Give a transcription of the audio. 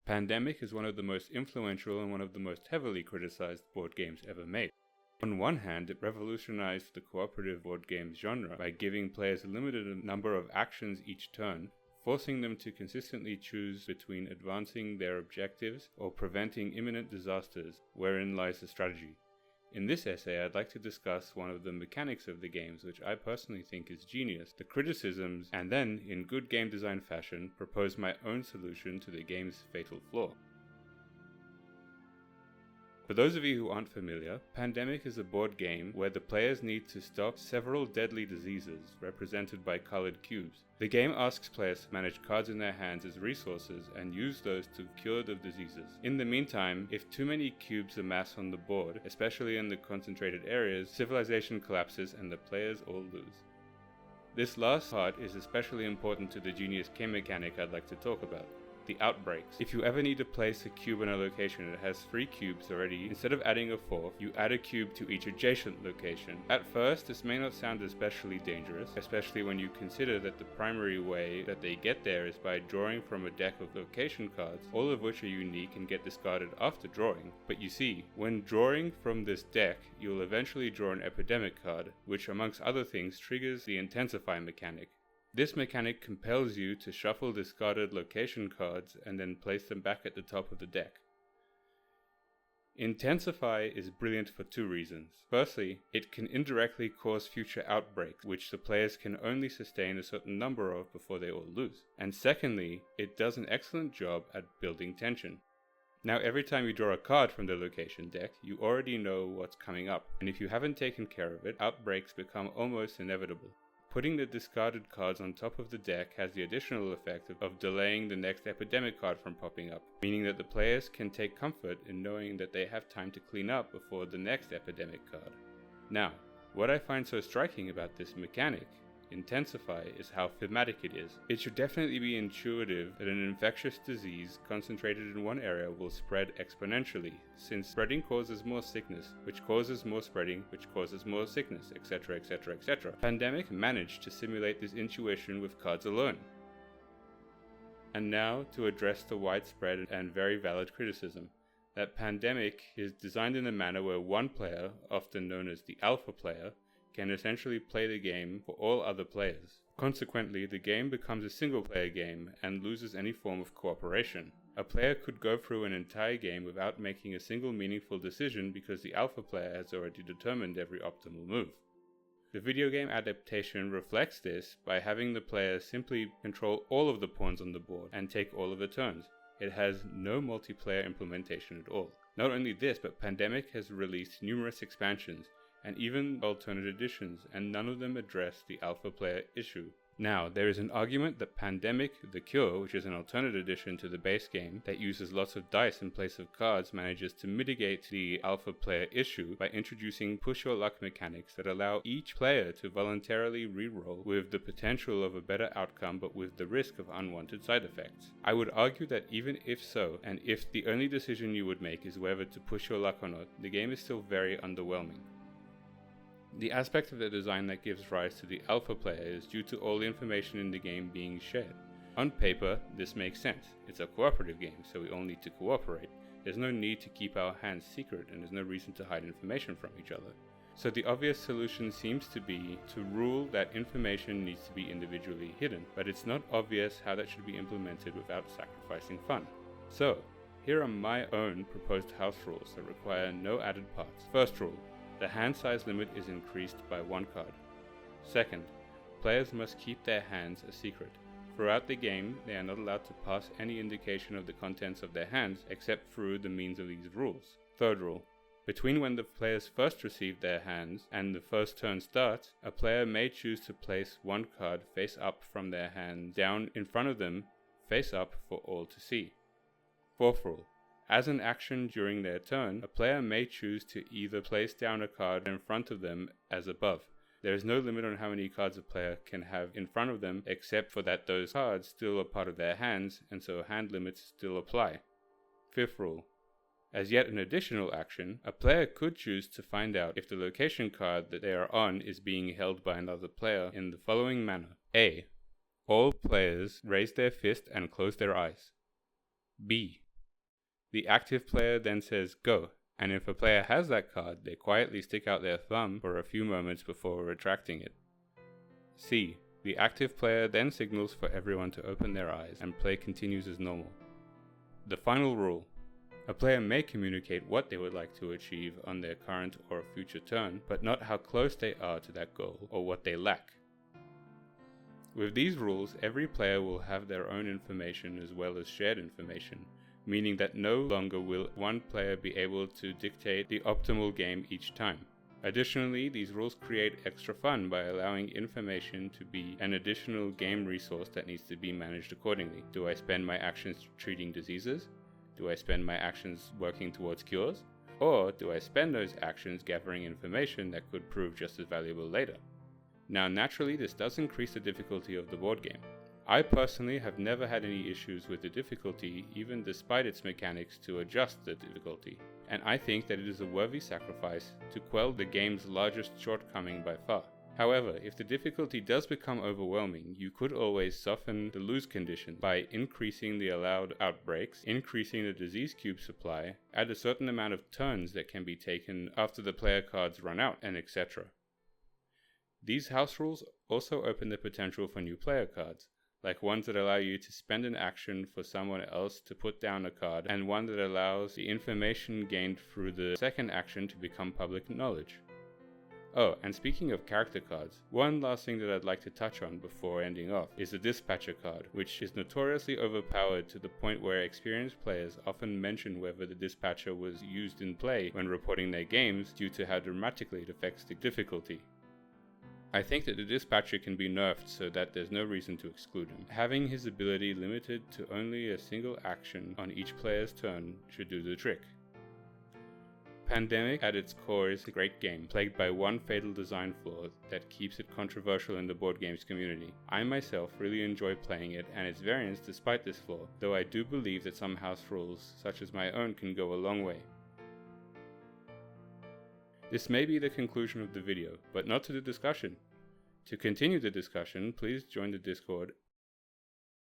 Pandemic is one of the most influential and one of the most heavily criticized board games ever made. On one hand, it revolutionized the cooperative board game genre by giving players a limited number of actions each turn, forcing them to consistently choose between advancing their objectives or preventing imminent disasters, wherein lies the strategy. In this essay, I'd like to discuss one of the mechanics of the games which I personally think is genius, the criticisms, and then, in good game design fashion, propose my own solution to the game's fatal flaw. For those of you who aren't familiar, Pandemic is a board game where the players need to stop several deadly diseases, represented by colored cubes. The game asks players to manage cards in their hands as resources and use those to cure the diseases. In the meantime, if too many cubes amass on the board, especially in the concentrated areas, civilization collapses and the players all lose. This last part is especially important to the genius game mechanic I'd like to talk about. The outbreaks. If you ever need to place a cube in a location that has 3 cubes already, instead of adding a 4th, you add a cube to each adjacent location. At first, this may not sound especially dangerous, especially when you consider that the primary way that they get there is by drawing from a deck of location cards, all of which are unique and get discarded after drawing. But you see, when drawing from this deck, you'll eventually draw an epidemic card, which amongst other things triggers the intensify mechanic. This mechanic compels you to shuffle discarded location cards and then place them back at the top of the deck. Intensify is brilliant for 2 reasons. Firstly, it can indirectly cause future outbreaks, which the players can only sustain a certain number of before they all lose. And secondly, it does an excellent job at building tension. Now every time you draw a card from the location deck, you already know what's coming up, and if you haven't taken care of it, outbreaks become almost inevitable. Putting the discarded cards on top of the deck has the additional effect of delaying the next epidemic card from popping up, meaning that the players can take comfort in knowing that they have time to clean up before the next epidemic card. Now, what I find so striking about this mechanic, Intensify, is how thematic it is. It should definitely be intuitive that an infectious disease concentrated in one area will spread exponentially, since spreading causes more sickness, which causes more spreading, which causes more sickness, etc, etc, etc. Pandemic managed to simulate this intuition with cards alone. And now to address the widespread and very valid criticism, that Pandemic is designed in a manner where one player, often known as the alpha player, can essentially play the game for all other players. Consequently, the game becomes a single-player game and loses any form of cooperation. A player could go through an entire game without making a single meaningful decision because the alpha player has already determined every optimal move. The video game adaptation reflects this by having the player simply control all of the pawns on the board and take all of the turns. It has no multiplayer implementation at all. Not only this, but Pandemic has released numerous expansions, and even alternate editions, and none of them address the alpha player issue. Now, there is an argument that Pandemic The Cure, which is an alternate edition to the base game that uses lots of dice in place of cards, manages to mitigate the alpha player issue by introducing push your luck mechanics that allow each player to voluntarily reroll with the potential of a better outcome but with the risk of unwanted side effects. I would argue that even if so, and if the only decision you would make is whether to push your luck or not, the game is still very underwhelming. The aspect of the design that gives rise to the alpha player is due to all the information in the game being shared. On paper, this makes sense. It's a cooperative game, so we all need to cooperate. There's no need to keep our hands secret, and there's no reason to hide information from each other. So the obvious solution seems to be to rule that information needs to be individually hidden, but it's not obvious how that should be implemented without sacrificing fun. So, here are my own proposed house rules that require no added parts. First rule. The hand size limit is increased by 1 card. Second, players must keep their hands a secret. Throughout the game, they are not allowed to pass any indication of the contents of their hands except through the means of these rules. Third rule, between when the players first receive their hands and the first turn starts, a player may choose to place 1 card face up from their hand down in front of them, face up for all to see. Fourth rule, as an action during their turn, a player may choose to either place down a card in front of them as above. There is no limit on how many cards a player can have in front of them, except for that those cards still are part of their hands, and so hand limits still apply. Fifth rule. As yet an additional action, a player could choose to find out if the location card that they are on is being held by another player in the following manner. A. All players raise their fist and close their eyes. B. The active player then says go, and if a player has that card, they quietly stick out their thumb for a few moments before retracting it. C. The active player then signals for everyone to open their eyes, and play continues as normal. The final rule. A player may communicate what they would like to achieve on their current or future turn, but not how close they are to that goal or what they lack. With these rules, every player will have their own information as well as shared information, meaning that no longer will one player be able to dictate the optimal game each time. Additionally, these rules create extra fun by allowing information to be an additional game resource that needs to be managed accordingly. Do I spend my actions treating diseases? Do I spend my actions working towards cures? Or do I spend those actions gathering information that could prove just as valuable later? Now naturally, this does increase the difficulty of the board game. I personally have never had any issues with the difficulty, even despite its mechanics to adjust the difficulty, and I think that it is a worthy sacrifice to quell the game's largest shortcoming by far. However, if the difficulty does become overwhelming, you could always soften the lose condition by increasing the allowed outbreaks, increasing the disease cube supply, add a certain amount of turns that can be taken after the player cards run out, and etc. These house rules also open the potential for new player cards, like ones that allow you to spend an action for someone else to put down a card, and one that allows the information gained through the second action to become public knowledge. Oh, and speaking of character cards, one last thing that I'd like to touch on before ending off is the Dispatcher card, which is notoriously overpowered to the point where experienced players often mention whether the Dispatcher was used in play when reporting their games due to how dramatically it affects the difficulty. I think that the Dispatcher can be nerfed so that there's no reason to exclude him. Having his ability limited to only a single action on each player's turn should do the trick. Pandemic at its core is a great game, plagued by one fatal design flaw that keeps it controversial in the board games community. I myself really enjoy playing it and its variants despite this flaw, though I do believe that some house rules, such as my own, can go a long way. This may be the conclusion of the video, but not to the discussion. To continue the discussion, please join the Discord